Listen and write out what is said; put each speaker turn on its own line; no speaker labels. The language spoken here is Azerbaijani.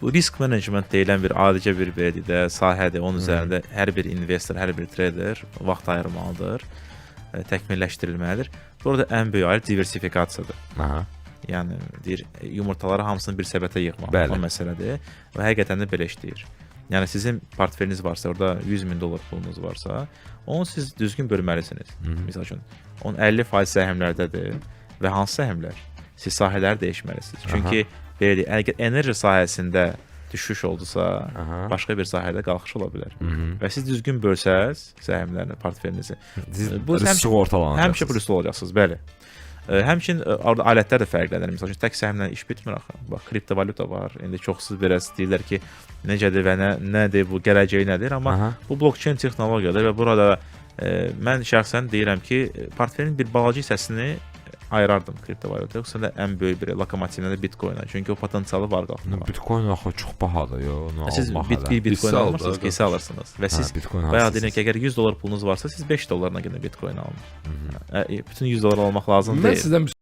Bu risk management deyilən bir adicə bir belə deyək də sahədir. Onun üzərində hər bir investor, hər bir trader vaxt ayırmalıdır, təkmilləşdirilməlidir. Burada ən böyük ayır diversifikasiyadır.
Aha.
Yəni deyir yumurtaları hamısını bir səbətə yığmaq.
Bəli.
O məsələdir və həqiqətən də belə işləyir. Yəni sizin portfeliniz varsa, orada 100 min dollar pulunuz varsa, onu siz düzgün bölməlisiniz. Məsəl üçün, onun 50% səhmlərdədir və hansı səhmlər? Siz sahələri dəyişməlisiniz. Çünki belə deyək, əgər enerji sahəsində düşüş oldusa, başqa bir sahədə qalxış ola bilər. Və siz düzgün bölsəz səhmlərini, portfelinizi,
bu risk ortalanacaqsınız.
Həmişə pluslu olacaqsınız, bəli. Həmçinin orada alətlər də fərqlənir. Məsələn, tək səhmlə iş bitmir axı. Bax, kriptovalyuta var. İndi çoxsuz biraz deyirlər ki, necədir və nədir bu, gələcəyi nədir? Amma bu blockchain texnologiyadır və burada mən şəxsən deyirəm ki, portfelin bir balaca hissəsini ayırardım kriptovalyuta. Yoxsa da ən böyük bir lokomotivlə də Bitcoin-a. Çünki o potensialı var qalxmağa.
Bitcoin axı çox bahadır yo.
Siz Bitcoin almırsınız, hissə alırsınız və siz bayaq deyirəm ki, əgər 100 dollar pulunuz varsa, siz 5 dollarına görə Bitcoin alın. Bütün 100 dollar almaq lazım deyil.
Mən sizdən